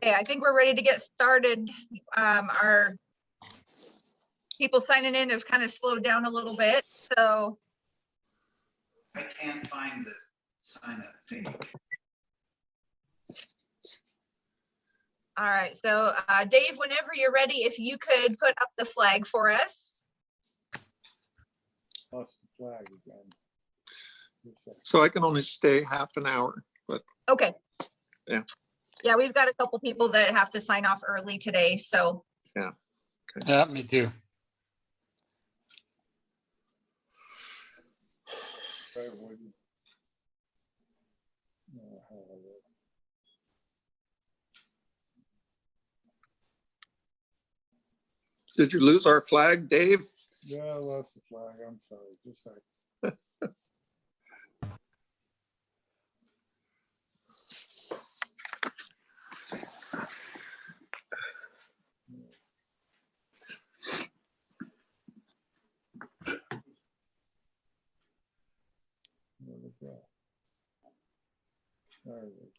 Okay, I think we're ready to get started. Our people signing in have kind of slowed down a little bit, so. I can't find the sign up page. All right, so Dave, whenever you're ready, if you could put up the flag for us. Lost the flag again. So I can only stay half an hour, but. Okay. Yeah. Yeah, we've got a couple people that have to sign off early today, so. Yeah. Okay. Yeah, me too. Did you lose our flag, Dave? Yeah, I lost the flag. I'm sorry. Just a second. Where'd it go? There it is.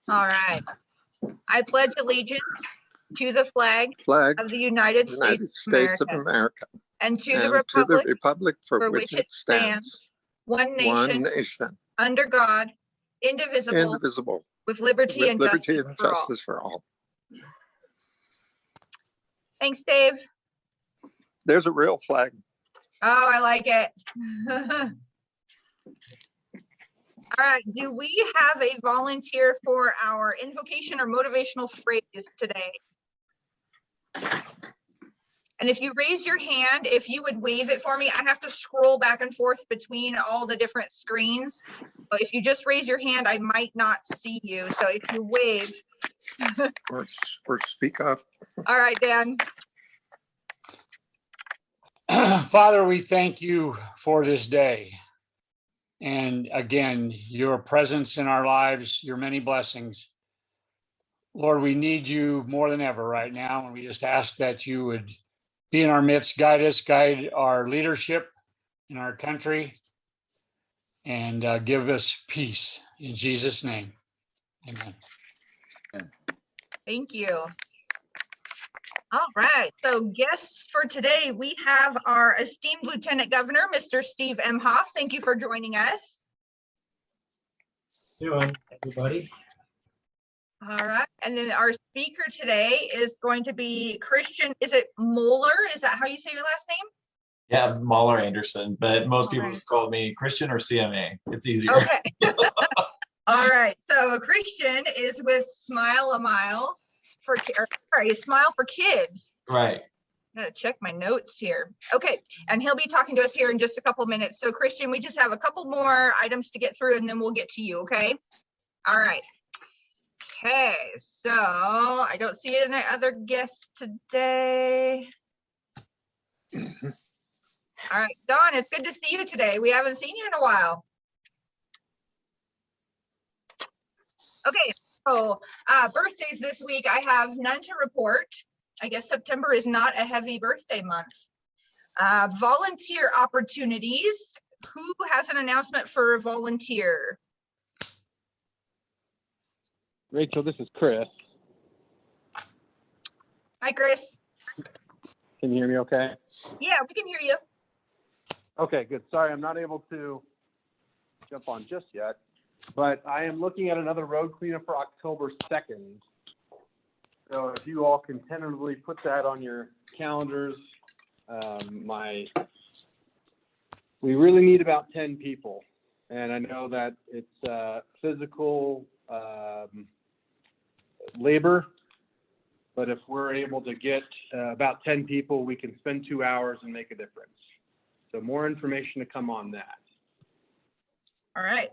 All right. I pledge allegiance to the flag of the United States of America and to the republic for which it stands, one nation, under God, indivisible, with liberty and justice for all. Thanks, Dave. There's a real flag. Oh, I like it. All right, do we have a volunteer for our invocation or motivational phrase today? And if you raise your hand, if you would wave it for me, I have to scroll back and forth between all the different screens. But if you just raise your hand, I might not see you. So if you wave. or speak up. All right, Dan. Father, we thank you for this day. And again, your presence in our lives, your many blessings. Lord, we need you more than ever right now. And we just ask that you would be in our midst, guide us, guide our leadership in our country, and give us peace. In Jesus' name, amen. Thank you. All right, so guests for today, we have our esteemed Lieutenant Governor, Mr. Steve Emhoff. Thank you for joining us. Doing, everybody. All right, and then our speaker today is going to be Christian, is it Moeller? Is that how you say your last name? Yeah, Moeller-Anderson, but most people just call me Christian or CMA. It's easier. Okay. All right, so Christian is with Smile a Mile. Smile for Kids. Right. I'm gonna check my notes here. Okay, and he'll be talking to us here in just a couple minutes. So Christian, we just have a couple more items to get through and then we'll get to you, okay? All right. Okay, so I don't see any other guests today. All right, Dawn, it's good to see you today. We haven't seen you in a while. Okay, so birthdays this week, I have none to report. I guess September is not a heavy birthday month. Volunteer opportunities. Who has an announcement for a volunteer? Rachel, this is Chris. Hi, Chris. Can you hear me okay? Yeah, we can hear you. Okay, good. Sorry, I'm not able to jump on just yet. But I am looking at another road cleanup for October 2nd. So if you all can tentatively put that on your calendars, we really need about 10 people. And I know that it's physical labor, but if we're able to get about 10 people, we can spend 2 hours and make a difference. So more information to come on that. All right.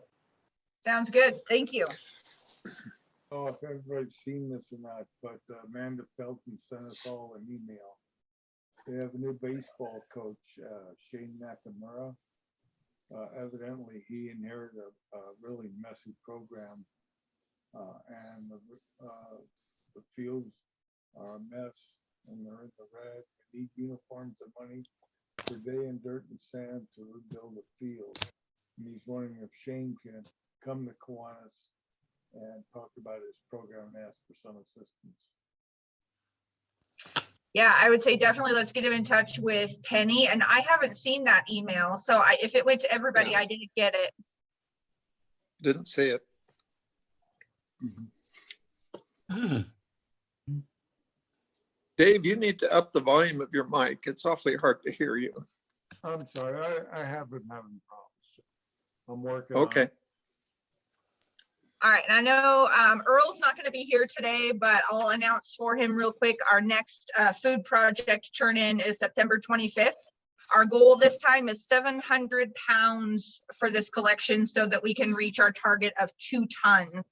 Sounds good. Thank you. Oh, if everybody's seen this or not, but Amanda Felton sent us all an email. They have a new baseball coach, Shane Nakamura. Evidently, he inherited a really messy program, and the fields are a mess, and they're in the red. They need uniforms and money for day and dirt and sand to rebuild the field. and he's wondering if Shane can come to Kiwanis and talk about his program and ask for some assistance. Yeah, I would say definitely let's get him in touch with Penny. And I haven't seen that email. So if it went to everybody, Yeah. I didn't get it. Didn't see it. Dave, you need to up the volume of your mic. It's awfully hard to hear you. I'm sorry, I have been having problems. I'm working on Okay. it. All right, and I know Earl's not going to be here today, but I'll announce for him real quick. Our next food project turn-in is September 25th. Our goal this time is 700 pounds for this collection so that we can reach our target of 2 tons.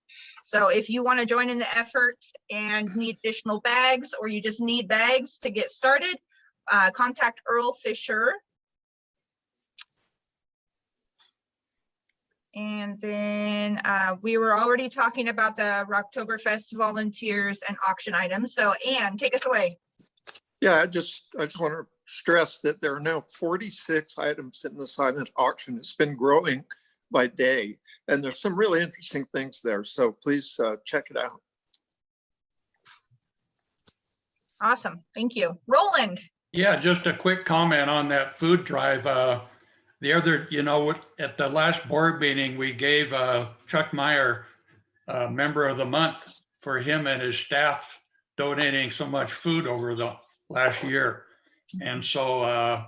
So if you want to join in the effort and need additional bags, or you just need bags to get started, contact Earl Fisher. And then we were already talking about the Rocktoberfest volunteers and auction items. So Ann, take us away. Yeah, I just want to stress that there are now 46 items in the silent auction. It's been growing by day, and there's some really interesting things there. So please check it out. Awesome, thank you. Roland. Yeah, just a quick comment on that food drive. The other, at the last board meeting, we gave Chuck Meyer Member of the Month for him and his staff donating so much food over the last year. And so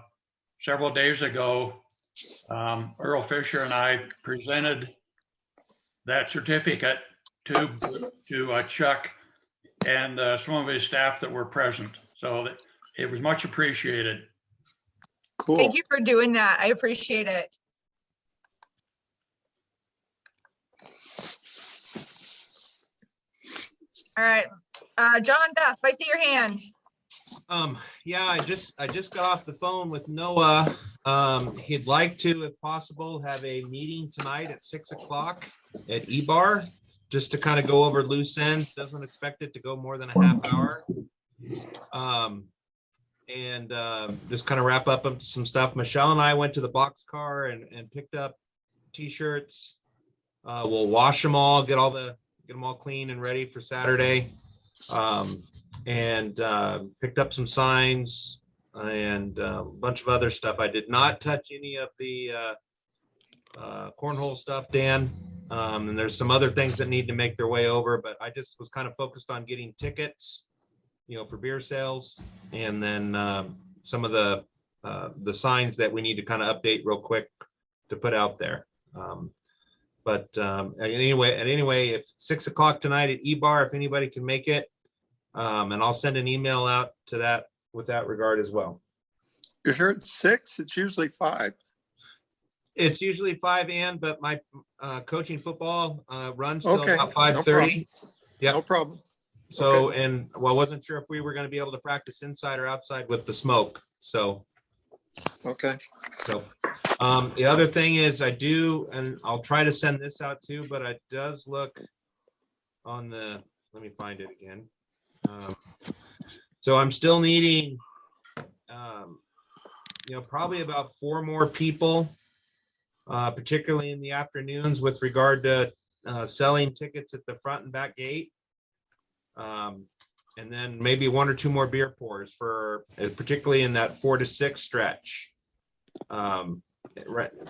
several days ago, Earl Fisher and I presented that certificate to Chuck and some of his staff that were present. So that it was much appreciated. Cool. Thank you for doing that. I appreciate it. All right, John Duff, I see your hand. Yeah, I just got off the phone with Noah. He'd like to, if possible, have a meeting tonight at 6 o'clock at E-Bar, just to kind of go over loose ends. Doesn't expect it to go more than a half hour. And just kind of wrap up some stuff. Michelle and I went to the boxcar and picked up t-shirts. We'll wash them all, get them all clean and ready for Saturday. And picked up some signs and a bunch of other stuff. I did not touch any of the cornhole stuff, Dan. And there's some other things that need to make their way over, but I just was kind of focused on getting tickets, for beer sales, and then some of the signs that we need to kind of update real quick to put out there. But anyway, if 6 o'clock tonight at E-Bar, if anybody can make it, and I'll send an email out to that with that regard as well. You're sure it's 6? It's usually 5. It's usually 5, Ann, but my coaching football runs till Okay. about 5:30. Yeah, no problem. So, Okay. and I wasn't sure if we were going to be able to practice inside or outside with the smoke. So, Okay. so the other thing is I do, and I'll try to send this out too, but it does look on the, let me find it again. So I'm still needing, probably about 4 more people, particularly in the afternoons with regard to selling tickets at the front and back gate. And then maybe 1 or 2 more beer pours for particularly in that 4 to 6 stretch.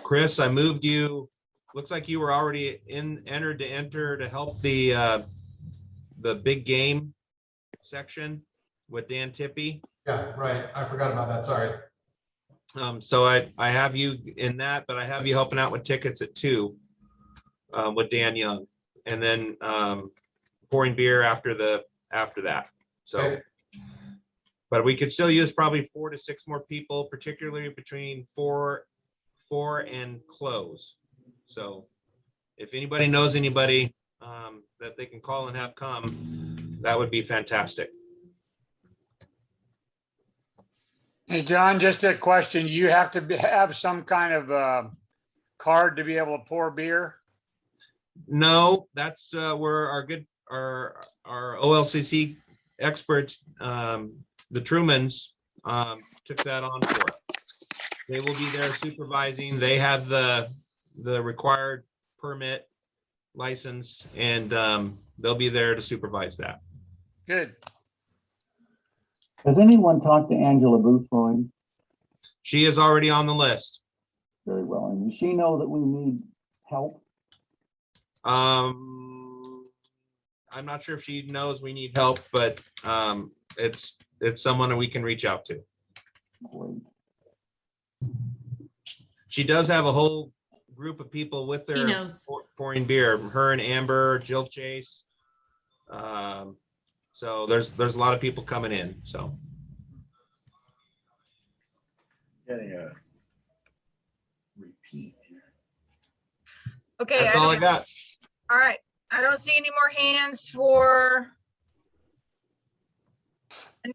Chris, I moved you. Looks like you were already entered to help the big game section with Dan Tippy. Yeah, right. I forgot about that. Sorry. So I have you in that, but I have you helping out with tickets at 2 with Dan Young, and then pouring beer after that. So, Okay. But we could still use probably 4 to 6 more people, particularly between 4 and close. So if anybody knows anybody that they can call and have come, that would be fantastic. Hey, John, just a question. You have to have some kind of card to be able to pour beer? No, that's where our OLCC experts, the Trumans, took that on for us. They will be there supervising. They have the the required permit, license, and they'll be there to supervise that. Good. Has anyone talked to Angela Boothroyd? She is already on the list. Very well. And does she know that we need help? I'm not sure if she knows we need help, but it's someone that we can reach out to. Great. She does have a whole group of people with He her knows. pouring beer. Her and Amber, Jill Chase. So there's a lot of people coming in. So Getting a repeat. Okay. that's all I got. All right. I don't see any more hands for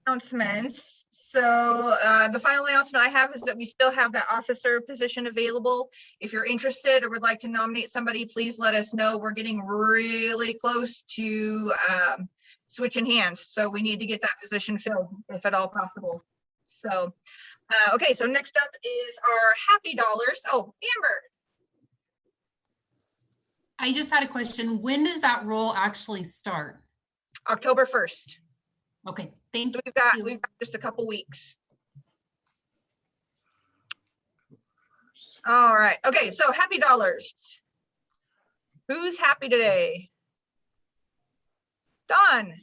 announcements. So the final announcement I have is that we still have that officer position available. If you're interested or would like to nominate somebody, please let us know. We're getting really close to switching hands. So we need to get that position filled if at all possible. So, okay. So next up is our happy dollars. Oh, Amber. I just had a question. When does that role actually start? October 1st. Okay, thank So you. we've got just a couple weeks. All right. Okay. So happy dollars. Who's happy today? Don.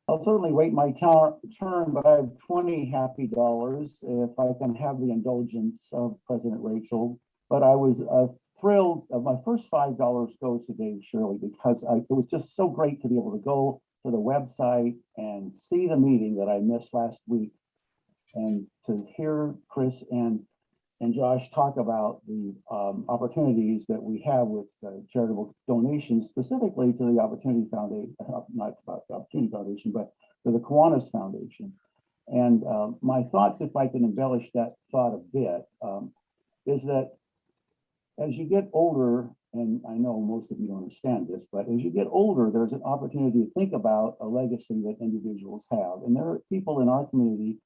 I'll certainly wait my turn, but I have 20 happy dollars if I can have the indulgence of President Rachel. But I was thrilled. My first $5 goes to Dave Shirley because it was just so great to be able to go to the website and see the meeting that I missed last week, and to hear Chris and Josh talk about the opportunities that we have with charitable donations, specifically to the Opportunity Foundation, not about the Opportunity Foundation, but to the Kiwanis Foundation. And my thoughts, if I can embellish that thought a bit, is that as you get older, and I know most of you don't understand this, but as you get older, there's an opportunity to think about a legacy that individuals have. And there are people in our community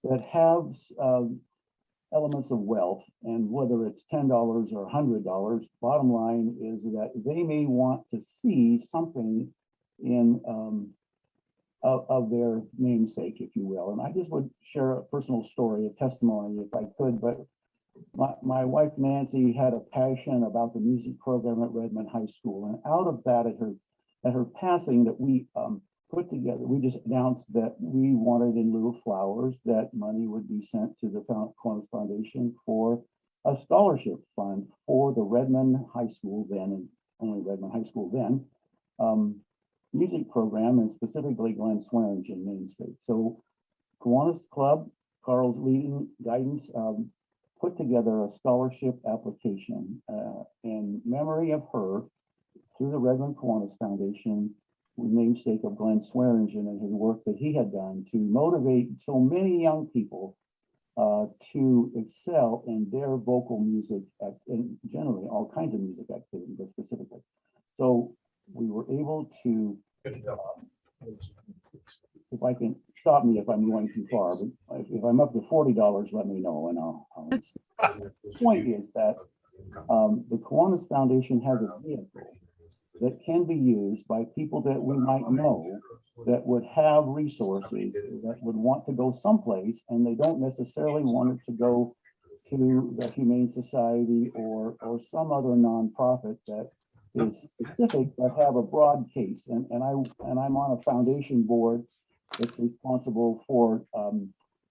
that have elements of wealth, and whether it's $10 or $100, bottom line is that they may want to see something in of their namesake, if you will. And I just would share a personal story, a testimony, if I could, but my wife Nancy had a passion about the music program at Redmond High School, and out of that, at her passing, that we put together, we just announced that we wanted, in lieu of flowers, that money would be sent to the Kiwanis Foundation for a scholarship fund for the Redmond High School then, and only Redmond High School then, music program, and specifically Glenn Swearingen namesake. So Kiwanis Club, Carl's leading guidance, put together a scholarship application in memory of her through the Redmond Kiwanis Foundation, namesake of Glenn Swearingen and his work that he had done to motivate so many young people to excel in their vocal music, and generally all kinds of music activity, but specifically. So we were able to, if I can, stop me if I'm going too far, but if I'm up to $40, let me know and I'll the point is that the Kiwanis Foundation has a vehicle that can be used by people that we might know that would have resources, that would want to go someplace, and they don't necessarily want it to go to the Humane Society or some other nonprofit that is specific, but have a broad case. And I'm on a foundation board that's responsible for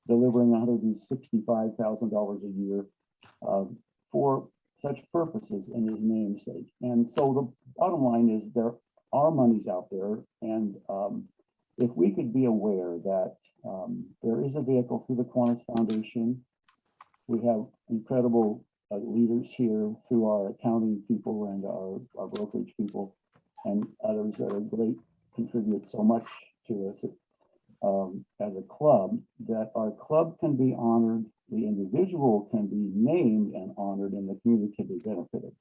delivering $165,000 a year for such purposes in his namesake. And so the bottom line is there are monies out there, and if we could be aware that there is a vehicle through the Kiwanis Foundation. We have incredible leaders here through our accounting people and our brokerage people and others that are great, contribute so much to us as a club, that our club can be honored, the individual can be named and honored, and the community can be benefited.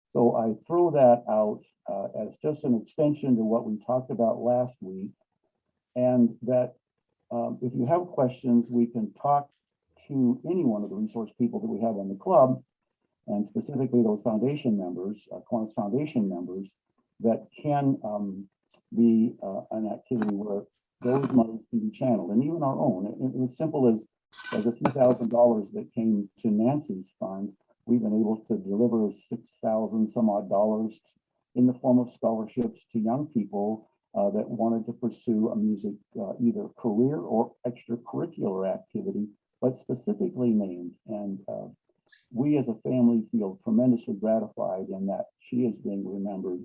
So I throw that out as just an extension to what we talked about last week, and that if you have questions, we can talk to any one of the resource people that we have on the club, and specifically those foundation members, Kiwanis Foundation members, that can be an activity where those monies can be channeled, and even our own. As simple as a few $1,000s that came to Nancy's fund, we've been able to deliver 6,000 some odd dollars in the form of scholarships to young people that wanted to pursue a music either career or extracurricular activity, but specifically named. And we as a family feel tremendously gratified in that she is being remembered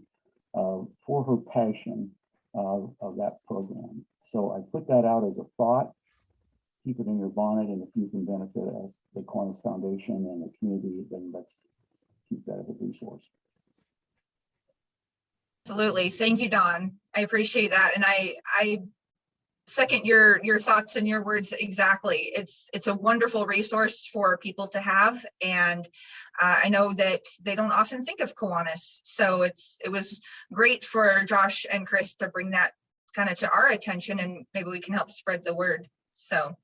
for her passion of that program. So I put that out as a thought. Keep it in your bonnet, and if you can benefit as the Kiwanis Foundation and the community, then let's keep that as a resource. Absolutely. Thank you, Don. I appreciate that. And I second your thoughts and your words exactly. It's a wonderful resource for people to have. And I know that they don't often think of Kiwanis. So it was great for Josh and Chris to bring that kind of to our attention, and maybe we can help spread the word. So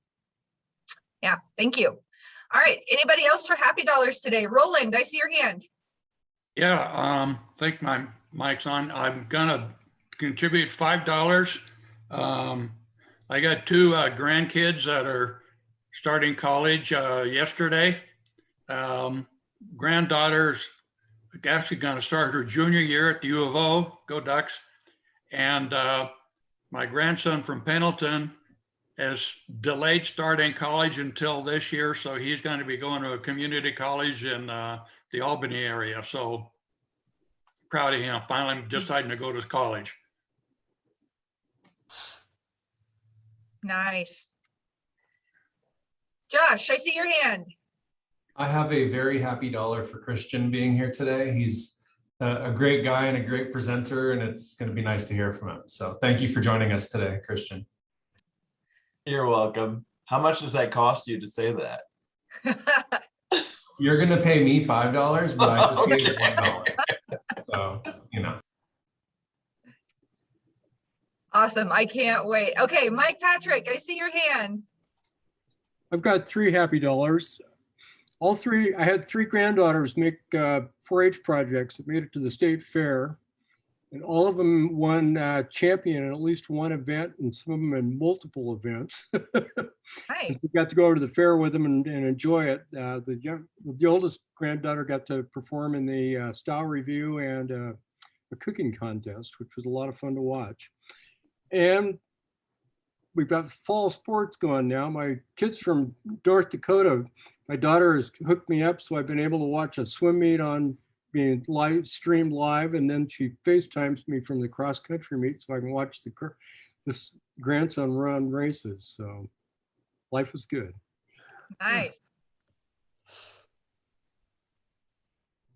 yeah, thank you. All right. Anybody else for Happy Dollars today? Roland, I see your hand. Yeah, I think my mic's on. I'm gonna contribute $5. I got two grandkids that are starting college yesterday. Granddaughter's actually gonna start her junior year at the U of O, go Ducks. And my grandson from Pendleton has delayed starting college until this year, so he's going to be going to a community college in the Albany area. So proud of him, finally deciding to go to college. Nice. Josh, I see your hand. I have a very happy dollar for Christian being here today. He's a great guy and a great presenter, and it's going to be nice to hear from him. So thank you for joining us today, Christian. You're welcome. How much does that cost you to say that? You're going to pay me $5, but I just gave you $1. So, you know. Awesome. I can't wait. Okay, Mike Patrick, I see your hand. I've got 3 happy dollars. All 3, I had 3 granddaughters make 4-H projects that made it to the state fair. And all of them won champion in at least one event, and some of them in multiple events. Nice. We got to go over to the fair with them and enjoy it. The oldest granddaughter got to perform in the style review and a cooking contest, which was a lot of fun to watch. And we've got fall sports going now. My kids from North Dakota, my daughter has hooked me up, so I've been able to watch a swim meet on being streamed live, and then she FaceTimes me from the cross country meet so I can watch this grandson run races. So life is good. Nice.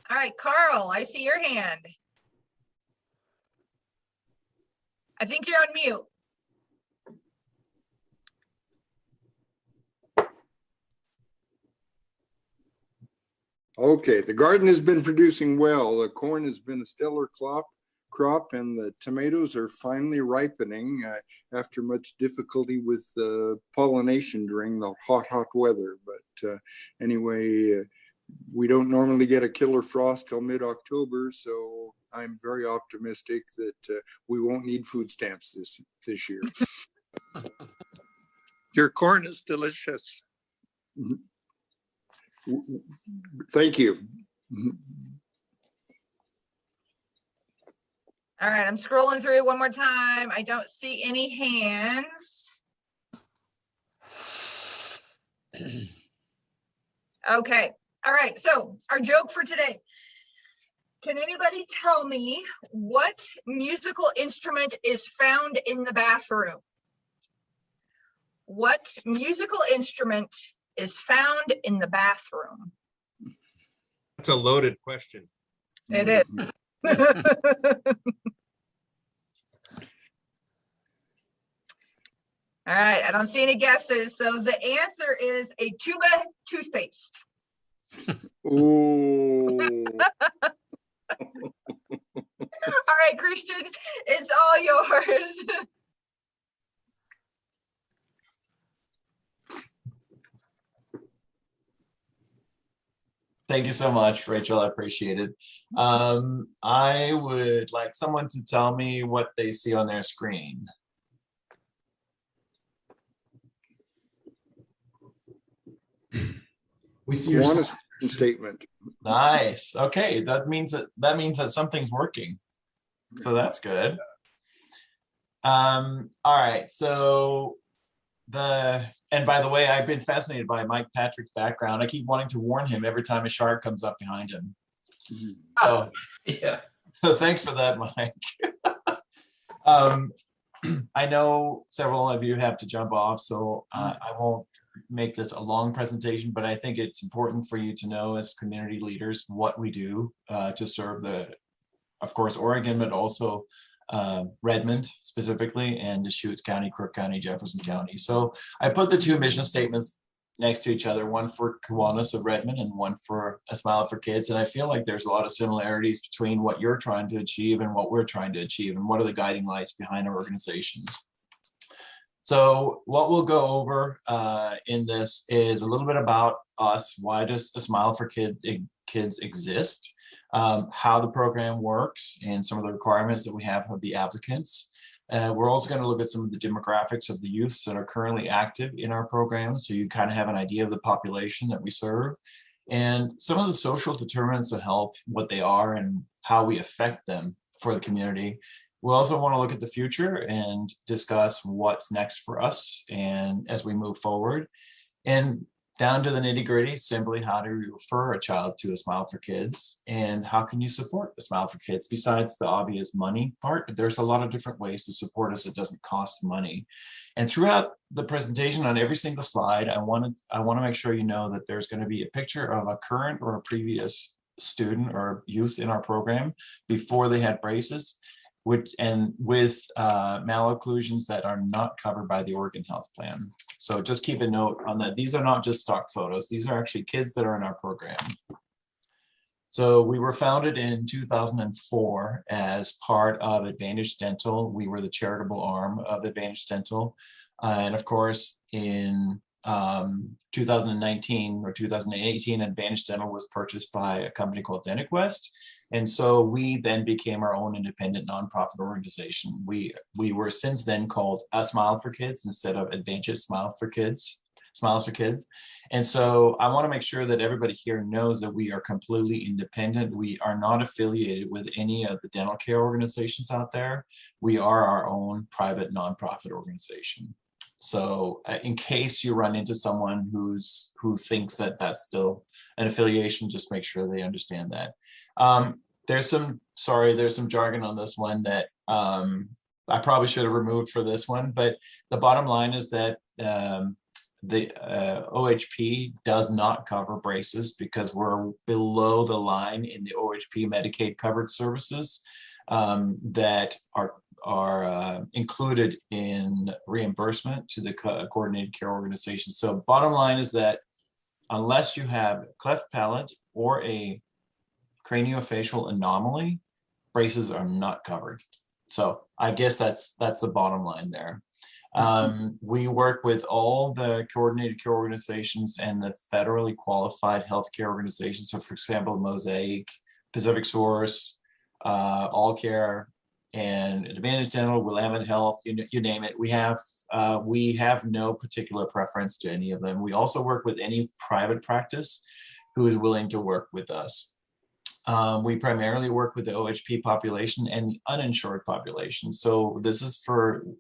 All right, Carl, I see your hand. I think you're on mute. Okay, the garden has been producing well. The corn has been a stellar crop, and the tomatoes are finally ripening after much difficulty with pollination during the hot weather. But anyway, we don't normally get a killer frost till mid-October, so I'm very optimistic that we won't need food stamps this year. Your corn is delicious. Mm-hmm. Thank you. All right, I'm scrolling through one more time. I don't see any hands. Okay, all right, so our joke for today. Can anybody tell me what musical instrument is found in the bathroom? What musical instrument is found in the bathroom? That's a loaded question. It is. All right, I don't see any guesses. So the answer is a tuba toothpaste. Oh. All right, Christian, it's all yours. Thank you so much, Rachel. I appreciate it. I would like someone to tell me what they see on their screen. We see your Kiwanis statement. Nice. Okay, that means that something's working. So that's good. All right. So and by the way, I've been fascinated by Mike Patrick's background. I keep wanting to warn him every time a shark comes up behind him. So Yeah. so thanks for that, Mike. I know several of you have to jump off, so I won't make this a long presentation, but I think it's important for you to know as community leaders what we do to serve of course, Oregon, but also Redmond specifically, and Deschutes County, Crook County, Jefferson County. So I put the two mission statements next to each other, one for Kiwanis of Redmond and one for A Smile for Kids. And I feel like there's a lot of similarities between what you're trying to achieve and what we're trying to achieve, and what are the guiding lights behind our organizations. So what we'll go over in this is a little bit about us. Why does A Smile for Kids exist? How the program works and some of the requirements that we have of the applicants. We're also going to look at some of the demographics of the youths that are currently active in our program, so you kind of have an idea of the population that we serve, and some of the social determinants of health, what they are and how we affect them for the community. We also want to look at the future and discuss what's next for us and as we move forward. And down to the nitty-gritty, simply how do you refer a child to A Smile for Kids, and how can you support A Smile for Kids besides the obvious money part? There's a lot of different ways to support us. It doesn't cost money. And throughout the presentation, on every single slide, I want to make sure you know that there's going to be a picture of a current or a previous student or youth in our program before they had braces, with malocclusions that are not covered by the Oregon Health Plan. So just keep a note on that. These are not just stock photos. These are actually kids that are in our program. So we were founded in 2004 as part of Advantage Dental. We were the charitable arm of Advantage Dental. And of course, in 2019 or 2018, Advantage Dental was purchased by a company called DentaQuest. And so we then became our own independent nonprofit organization. We were since then called A Smile for Kids instead of Advantage Smiles for Kids. And so I want to make sure that everybody here knows that we are completely independent. We are not affiliated with any of the dental care organizations out there. We are our own private nonprofit organization. So in case you run into someone who thinks that that's still an affiliation, just make sure they understand that. There's some jargon on this one that I probably should have removed for this one, but the bottom line is that the OHP does not cover braces because we're below the line in the OHP Medicaid covered services that are included in reimbursement to the coordinated care organization. So bottom line is that unless you have cleft palate or a craniofacial anomaly, braces are not covered. So I guess that's the bottom line there. We work with all the coordinated care organizations and the federally qualified healthcare organizations. So for example, Mosaic, Pacific Source, All Care, and Advantage Dental, Willamette Health, you name it. We have no particular preference to any of them. We also work with any private practice who is willing to work with us. We primarily work with the OHP population and the uninsured population. So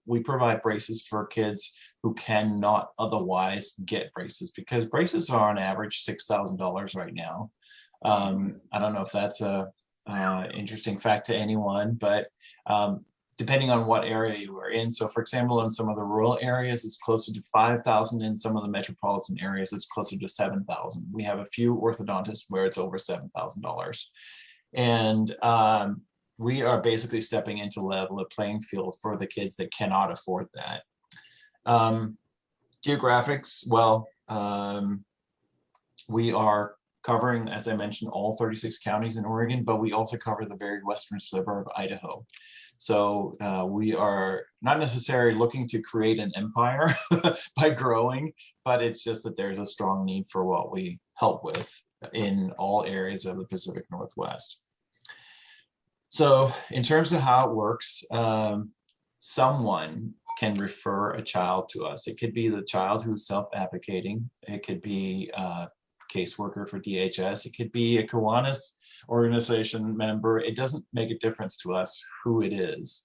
we provide braces for kids who cannot otherwise get braces, because braces are on average $6,000 right now. I don't know if that's a interesting fact to anyone, but depending on what area you are in. So for example, in some of the rural areas, it's closer to 5,000. In some of the metropolitan areas, it's closer to 7,000. We have a few orthodontists where it's over $7,000. And we are basically stepping into level the playing field for the kids that cannot afford that. Geographics, well, we are covering, as I mentioned, all 36 counties in Oregon, but we also cover the very western sliver of Idaho. So we are not necessarily looking to create an empire by growing, but it's just that there's a strong need for what we help with. in all areas of the Pacific Northwest. So in terms of how it works, someone can refer a child to us. It could be the child who's self-advocating. It could be a caseworker for DHS. It could be a Kiwanis organization member. It doesn't make a difference to us who it is.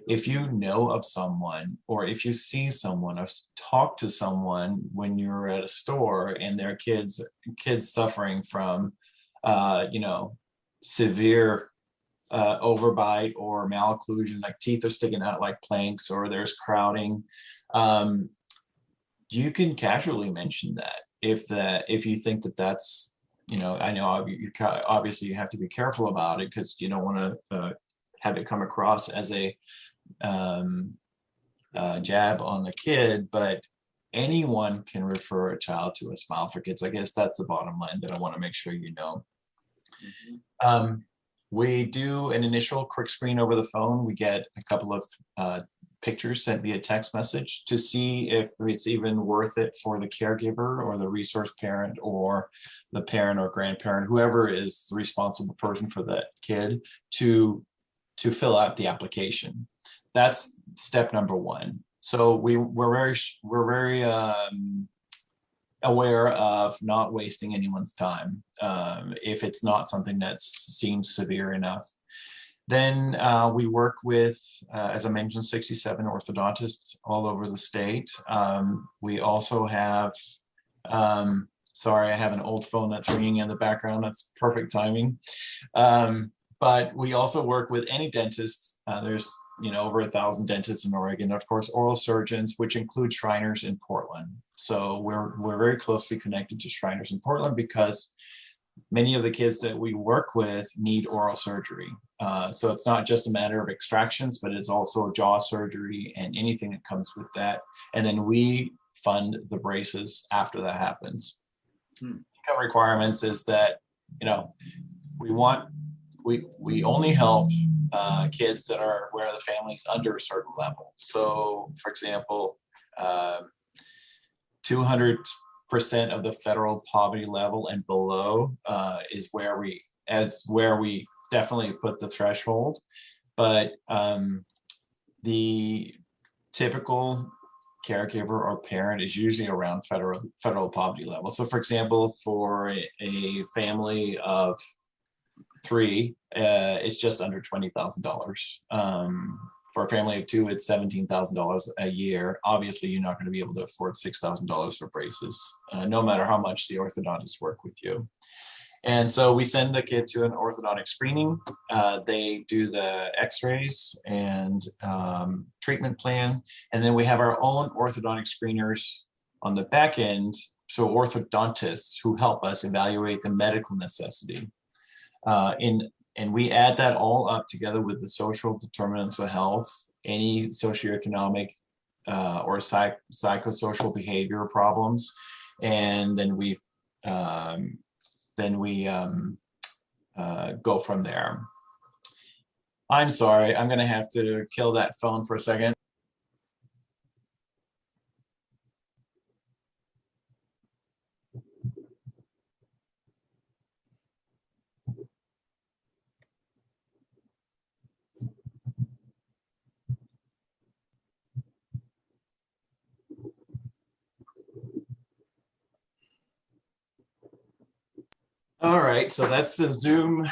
If you know of someone, or if you see someone or talk to someone when you're at a store and their kids suffering from, severe overbite or malocclusion, like teeth are sticking out like planks, or there's crowding, you can casually mention that. If you think that that's, I know obviously you have to be careful about it because you don't want to have it come across as a jab on the kid, but anyone can refer a child to a Smile for Kids. I guess that's the bottom line that I want to make sure you know. We do an initial quick screen over the phone. We get a couple of pictures sent via text message to see if it's even worth it for the caregiver or the resource parent or the parent or grandparent, whoever is the responsible person for that kid, to fill out the application. That's step number one. So we're very aware of not wasting anyone's time if it's not something that seems severe enough. Then we work with, as I mentioned, 67 orthodontists all over the state. We also have, sorry, I have an old phone that's ringing in the background. That's perfect timing. But we also work with any dentist. There's over 1,000 dentists in Oregon. Of course, oral surgeons, which include Shriners in Portland. So we're very closely connected to Shriners in Portland because many of the kids that we work with need oral surgery. So it's not just a matter of extractions, but it's also jaw surgery and anything that comes with that. And then we fund the braces after that happens. Income requirements is that, we only help kids that are where the family's under a certain level. So, for example, 200% of the federal poverty level and below is where we definitely put the threshold. But the typical caregiver or parent is usually around federal poverty level. So, for example, for a family of 3, it's just under $20,000. For a family of 2, it's $17,000 a year. Obviously, you're not going to be able to afford $6,000 for braces, no matter how much the orthodontists work with you. And so we send the kid to an orthodontic screening. They do the x-rays and treatment plan. And then we have our own orthodontic screeners on the back end. So orthodontists who help us evaluate the medical necessity. And we add that all up together with the social determinants of health, any socioeconomic or psychosocial behavior problems, and then we go from there. I'm sorry, I'm going to have to kill that phone for a second. All right, so that's the Zoom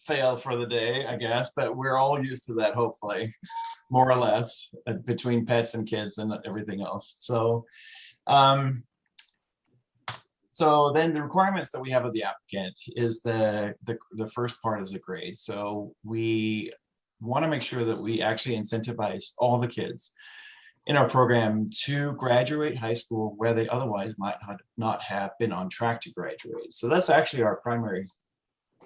fail for the day, I guess, but we're all used to that, hopefully, more or less, between pets and kids and everything else. So, so then the requirements that we have of the applicant is the first part is a grade. So we want to make sure that we actually incentivize all the kids in our program to graduate high school where they otherwise might not have been on track to graduate. So that's actually our primary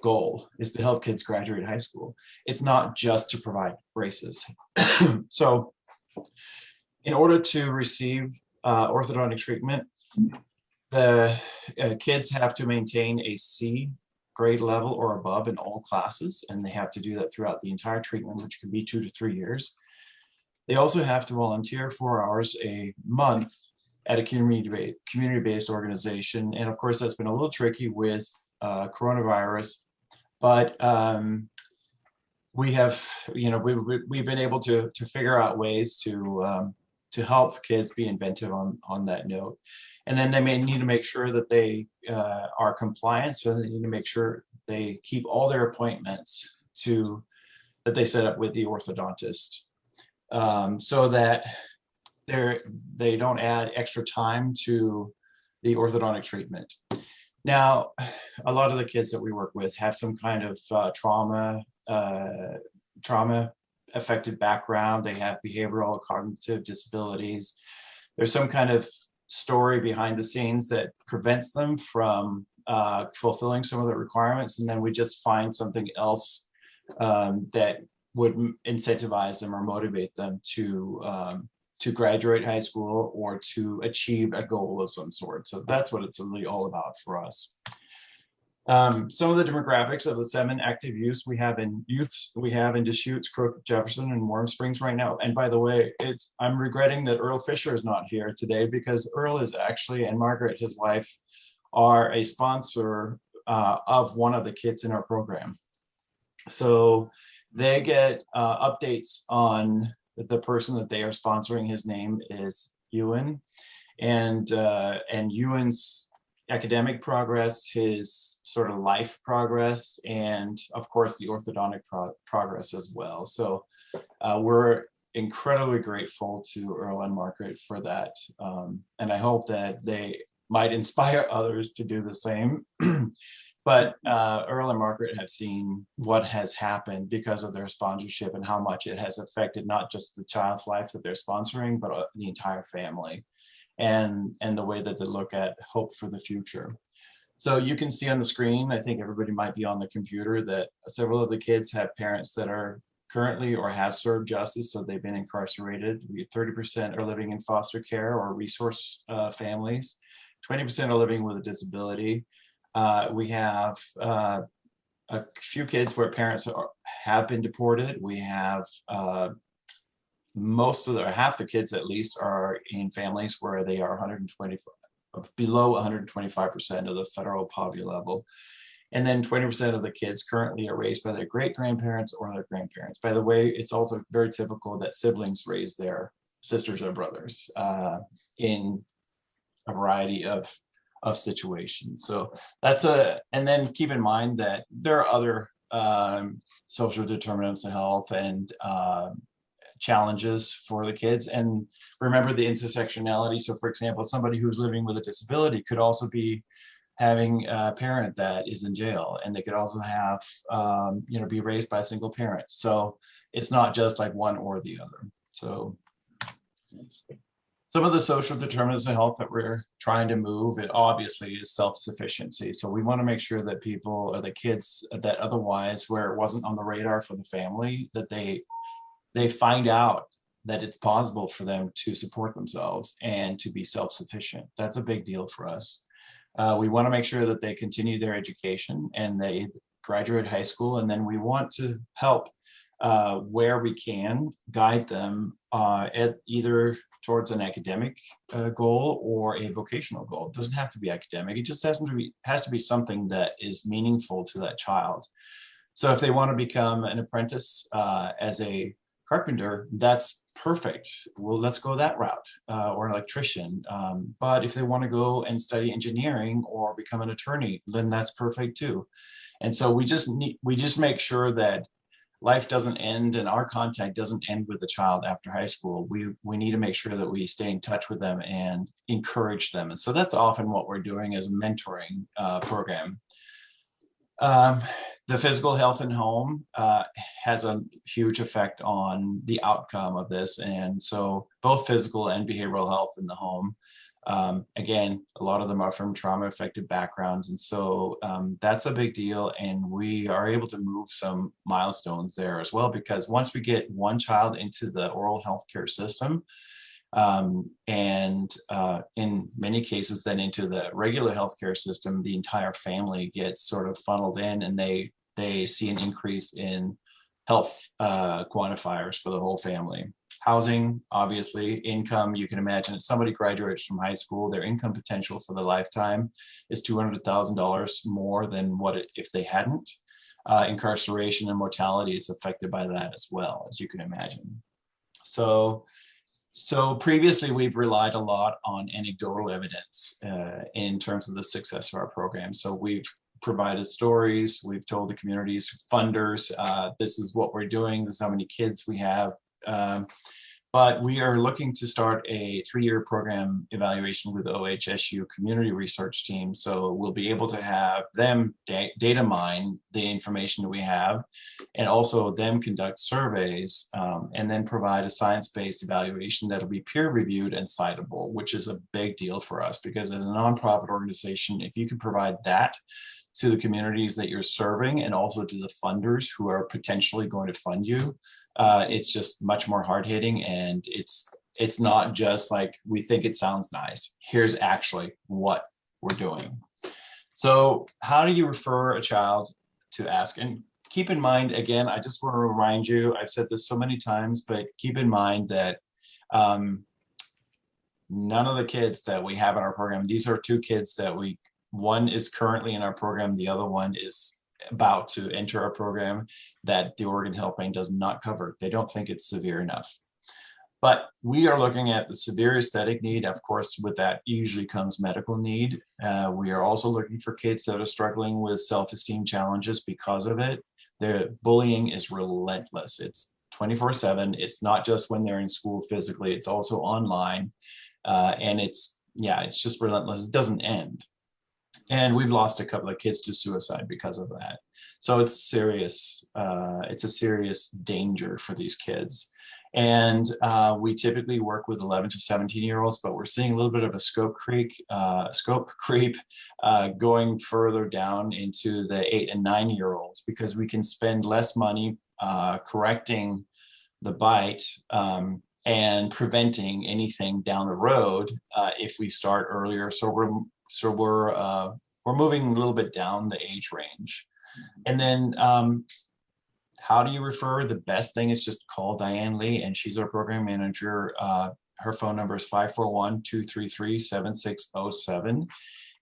goal, is to help kids graduate high school. It's not just to provide braces. So in order to receive orthodontic treatment, the kids have to maintain a C grade level or above in all classes, and they have to do that throughout the entire treatment, which can be 2 to 3 years. They also have to volunteer 4 hours a month at a community-based organization. And of course, that's been a little tricky with coronavirus, but we have, we've been able to figure out ways to help kids be inventive on that note. And then they may need to make sure that they are compliant, so they need to make sure they keep all their appointments that they set up with the orthodontist, so that they don't add extra time to the orthodontic treatment. Now, a lot of the kids that we work with have some kind of trauma affected background. They have behavioral or cognitive disabilities. There's some kind of story behind the scenes that prevents them from fulfilling some of the requirements, and then we just find something else that would incentivize them or motivate them to graduate high school or to achieve a goal of some sort. So that's what it's really all about for us. Some of the demographics of the 7 active youths we have in Deschutes, Crook, Jefferson, and Warm Springs right now. And by the way, I'm regretting that Earl Fisher is not here today, because Earl is actually, and Margaret, his wife, are a sponsor of one of the kids in our program. So they get updates on the person that they are sponsoring. His name is Ewan, and Ewan's academic progress, his sort of life progress, and of course the orthodontic progress as well. So we're incredibly grateful to Earl and Margaret for that, and I hope that they might inspire others to do the same. But Earl and Margaret have seen what has happened because of their sponsorship and how much it has affected not just the child's life that they're sponsoring, but the entire family, and the way that they look at hope for the future. So you can see on the screen, I think everybody might be on the computer, that several of the kids have parents that are currently or have served justice, so they've been incarcerated. 30% are living in foster care or resource families. 20% are living with a disability. We have a few kids where parents have been deported. We have half the kids at least are in families where they are below 125% of the federal poverty level. And then 20% of the kids currently are raised by their great-grandparents or their grandparents. By the way, it's also very typical that siblings raise their sisters or brothers in a variety of situations. So and then keep in mind that there are other social determinants of health and challenges for the kids. And remember the intersectionality. So for example, somebody who's living with a disability could also be having a parent that is in jail, and they could also have, be raised by a single parent. So it's not just like one or the other. So some of the social determinants of health that we're trying to move, it obviously is self-sufficiency. So we want to make sure that people, or the kids that otherwise, where it wasn't on the radar for the family, that they find out that it's possible for them to support themselves and to be self-sufficient. That's a big deal for us. We want to make sure that they continue their education and they graduate high school, and then we want to help where we can guide them at either towards an academic goal or a vocational goal. It doesn't have to be academic. It just has to be something that is meaningful to that child. So if they want to become an apprentice as a carpenter, that's perfect. Well, let's go that route, or an electrician. But if they want to go and study engineering or become an attorney, then that's perfect too. And so we just make sure that life doesn't end and our contact doesn't end with the child after high school. We need to make sure that we stay in touch with them and encourage them. And so that's often what we're doing as a mentoring program. The physical health in home has a huge effect on the outcome of this. And so both physical and behavioral health in the home, again, a lot of them are from trauma affected backgrounds. And so that's a big deal. And we are able to move some milestones there as well, because once we get one child into the oral health care system, and in many cases then into the regular healthcare system, the entire family gets sort of funneled in, and they see an increase in health quantifiers for the whole family. Housing, obviously, income, you can imagine if somebody graduates from high school, their income potential for the lifetime is $200,000 more than if they hadn't. Incarceration and mortality is affected by that as well, as you can imagine. So previously we've relied a lot on anecdotal evidence in terms of the success of our program. So we've provided stories, we've told the communities, funders, this is what we're doing, this is how many kids we have. But we are looking to start a 3-year program evaluation with OHSU community research team. So we'll be able to have them data mine the information that we have, and also them conduct surveys, and then provide a science-based evaluation that'll be peer reviewed and citable, which is a big deal for us, because as a nonprofit organization, if you can provide that to the communities that you're serving and also to the funders who are potentially going to fund you, it's just much more hard-hitting, and it's not just like we think it sounds nice. Here's actually what we're doing. So how do you refer a child to ask? And keep in mind, again, I just want to remind you, I've said this so many times, but keep in mind that none of the kids that we have in our program, these are 2 kids that one is currently in our program, the other one is about to enter our program, that the Oregon Helpline does not cover. They don't think it's severe enough. But we are looking at the severe aesthetic need. Of course, with that usually comes medical need. We are also looking for kids that are struggling with self-esteem challenges because of it. The bullying is relentless. It's 24/7. It's not just when they're in school physically, it's also online. And it's just relentless. It doesn't end. And we've lost a couple of kids to suicide because of that. So it's serious. It's a serious danger for these kids. And we typically work with 11 to 17-year-olds, but we're seeing a little bit of a scope creep going further down into the 8 and 9-year-olds, because we can spend less money correcting the bite and preventing anything down the road if we start earlier. So we're moving a little bit down the age range. And then how do you refer? The best thing is just call Diane Lee, and she's our program manager. Her phone number is 541-233-7607,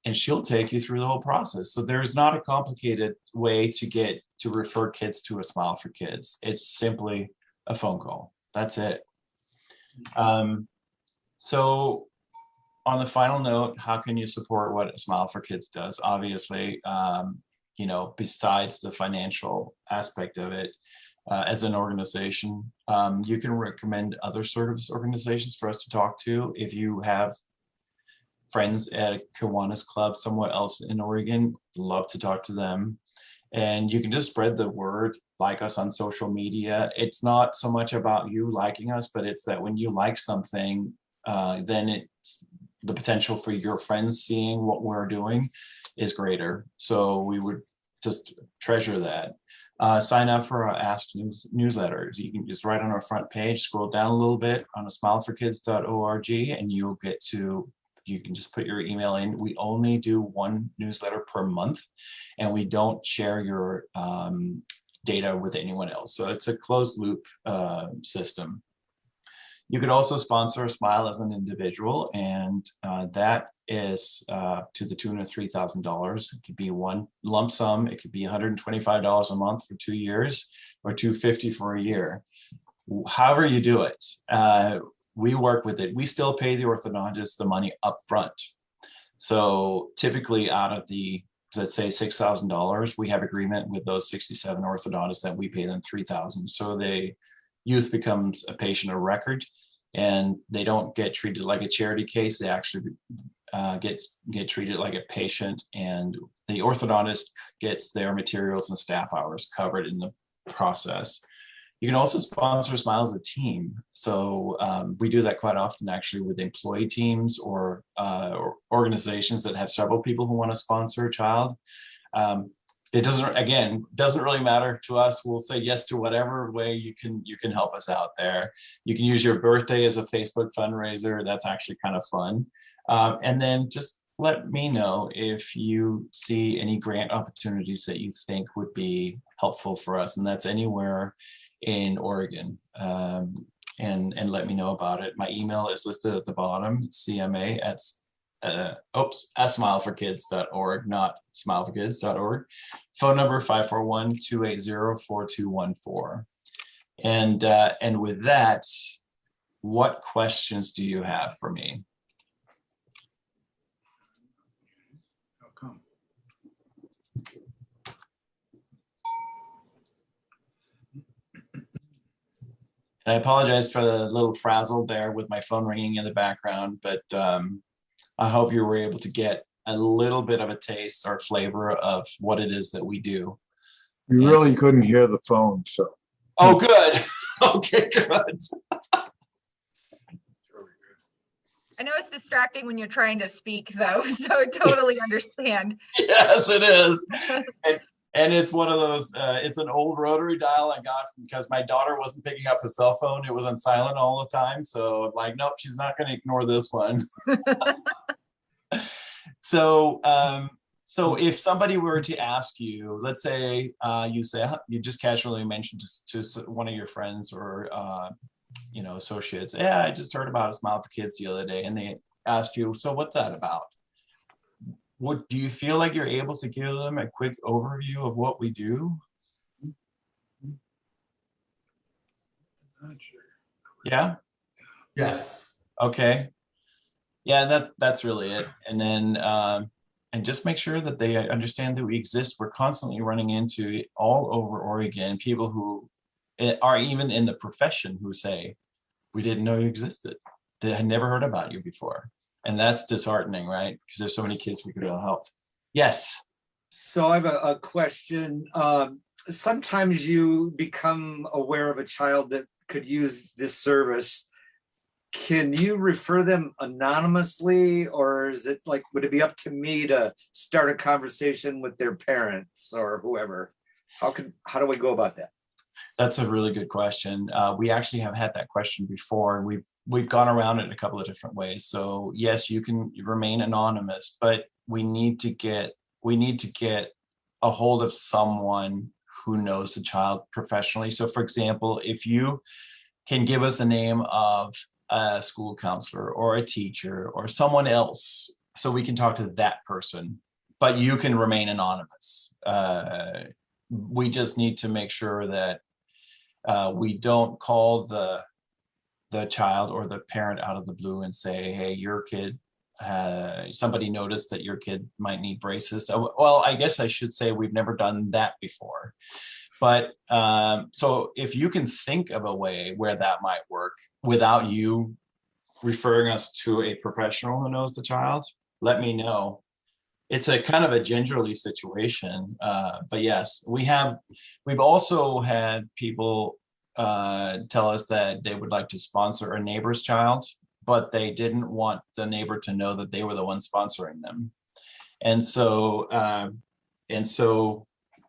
and she'll take you through the whole process. So there's not a complicated way to refer kids to a Smile for Kids. It's simply a phone call. That's it. So on the final note, how can you support what Smile for Kids does? Obviously, besides the financial aspect of it, as an organization, you can recommend other service organizations for us to talk to. If you have friends at a Kiwanis club somewhere else in Oregon, love to talk to them. And you can just spread the word, like us on social media. It's not so much about you liking us, but it's that when you like something, then it's the potential for your friends seeing what we're doing is greater. So we would just treasure that. Sign up for our Ask newsletters. You can just write on our front page, scroll down a little bit on a smileforkids.org, and you can just put your email in. We only do 1 newsletter per month, and we don't share your data with anyone else. So it's a closed loop system. You could also sponsor a Smile as an individual, and that is to the tune of $3,000. It could be one lump sum. It could be $125 a month for 2 years, or $250 for a year. However you do it, we work with it. We still pay the orthodontist the money up front. So typically out of the, let's say $6,000, we have agreement with those 67 orthodontists that we pay them $3,000. So the youth becomes a patient of record, and they don't get treated like a charity case. They actually get treated like a patient, and the orthodontist gets their materials and staff hours covered in the process. You can also sponsor Smile as a team. So we do that quite often, actually, with employee teams or organizations that have several people who want to sponsor a child. It doesn't really matter to us. We'll say yes to whatever way you can help us out there. You can use your birthday as a Facebook fundraiser. That's actually kind of fun. And then just let me know if you see any grant opportunities that you think would be helpful for us. And that's anywhere in Oregon. and let me know about it. My email is listed at the bottom, CMA at smileforkids.org, not smileforkids.org. Phone number 541-280-4214. And with that, what questions do you have for me? How come? And I apologize for the little frazzle there with my phone ringing in the background, but I hope you were able to get a little bit of a taste or flavor of what it is that we do. You really couldn't hear the phone, so. Oh, good. Okay, good. I know it's distracting when you're trying to speak though, so I totally understand. Yes, it is. And it's one of those, it's an old rotary dial I got because my daughter wasn't picking up her cell phone. It was on silent all the time. So I'm like, nope, she's not going to ignore this one. So if somebody were to ask you, let's say you just casually mentioned to one of your friends or associates, yeah, I just heard about a Smile for Kids the other day, and they asked you, so what's that about? Do you feel like you're able to give them a quick overview of what we do? Not sure. Yeah. Yes. Okay. Yeah, that's really it. And then and just make sure that they understand that we exist. We're constantly running into all over Oregon people who are even in the profession who say, we didn't know you existed. They had never heard about you before. And that's disheartening, right? Because there's so many kids we could have helped. Yes. So I have a question. Sometimes you become aware of a child that could use this service. Can you refer them anonymously, or is it like, would it be up to me to start a conversation with their parents or whoever? How do we go about that? That's a really good question. We actually have had that question before, and we've gone around it in a couple of different ways. So yes, you can remain anonymous, but we need to get a hold of someone who knows the child professionally. So for example, if you can give us the name of a school counselor or a teacher or someone else, so we can talk to that person, but you can remain anonymous. We just need to make sure that we don't call the child or the parent out of the blue and say, hey, your kid, somebody noticed that your kid might need braces. Well, I guess I should say we've never done that before. But so if you can think of a way where that might work without you referring us to a professional who knows the child, let me know. It's a kind of a gingerly situation, but yes, we've also had people tell us that they would like to sponsor a neighbor's child, but they didn't want the neighbor to know that they were the one sponsoring them. And so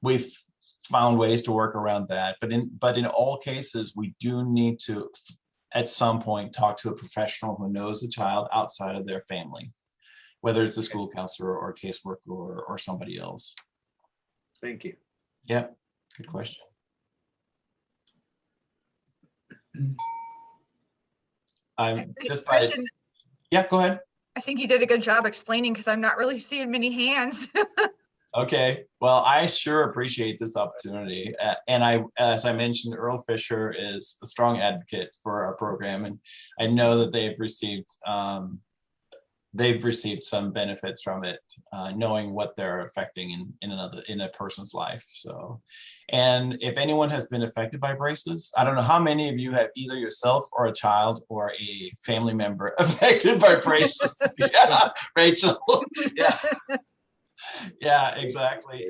we've found ways to work around that. But in all cases, we do need to, at some point, talk to a professional who knows the child outside of their family, whether it's a school counselor or a caseworker or somebody else. Thank you. Yeah, good question. Yeah, go ahead. I think you did a good job explaining because I'm not really seeing many hands. Okay, well, I sure appreciate this opportunity. And as I mentioned, Earl Fisher is a strong advocate for our program, and I know that they've received some benefits from it, knowing what they're affecting in a person's life. So, and if anyone has been affected by braces, I don't know how many of you have either yourself or a child or a family member affected by braces. Yeah, Rachel. Yeah. Yeah, exactly.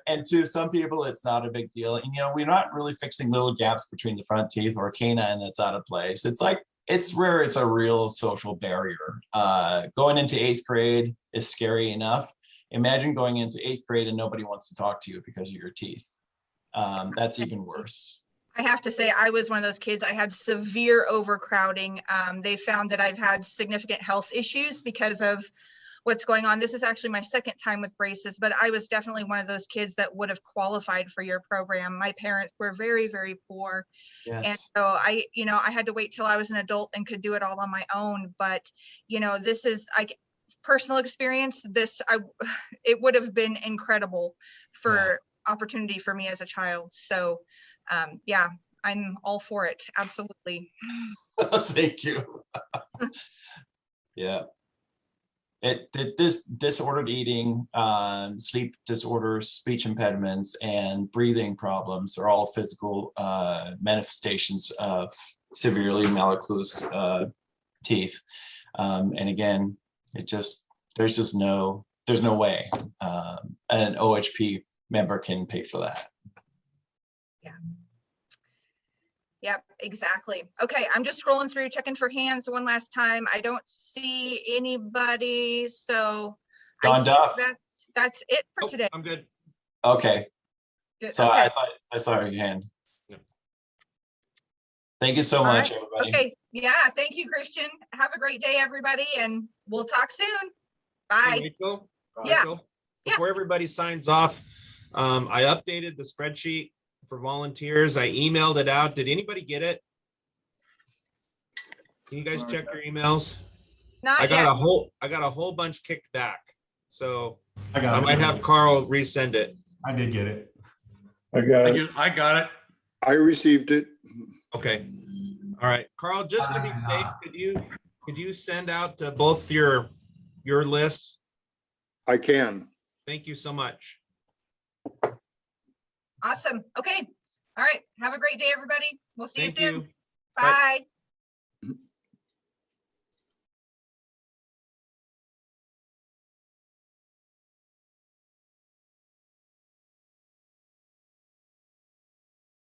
And to some people, it's not a big deal. And, we're not really fixing little gaps between the front teeth or a canine that's out of place. It's like, it's rare. It's a real social barrier. Going into 8th grade is scary enough. Imagine going into 8th grade and nobody wants to talk to you because of your teeth. That's even worse. I have to say, I was one of those kids. I had severe overcrowding. They found that I've had significant health issues because of what's going on. This is actually my second time with braces, but I was definitely one of those kids that would have qualified for your program. My parents were very, very poor. Yes. And so I had to wait till I was an adult and could do it all on my own. But, this is personal experience. It would have been incredible for opportunity for me as a child. So yeah, I'm all for it. Absolutely. Thank you. Yeah. This disordered eating, sleep disorders, speech impediments, and breathing problems are all physical manifestations of severely malocclused teeth. And again, there's no way an OHP member can pay for that. Yeah. Yep, exactly. Okay, I'm just scrolling through, checking for hands one last time. I don't see anybody, so Don Duff. That's it for today. I'm good. Okay. Good. So Okay. I thought I saw your hand. Thank you so much, everybody. Okay. Yeah. Thank you, Christian. Have a great day, everybody, and we'll talk soon. Bye. Hey, Rachel, Yeah. Rachel, before everybody signs off, I updated the spreadsheet for volunteers. I emailed it out. Did anybody get it? Can you guys check your emails? Not I got yet. a whole bunch kicked back. So I got I it. might have Carl resend it. I did get it. I got it. I got it. I received it. Okay. All right. Carl, just to be safe, could you send out to both your lists? I can. Thank you so much. Awesome. Okay. All right. Have a great day, everybody. We'll see Thank you soon. you. Bye.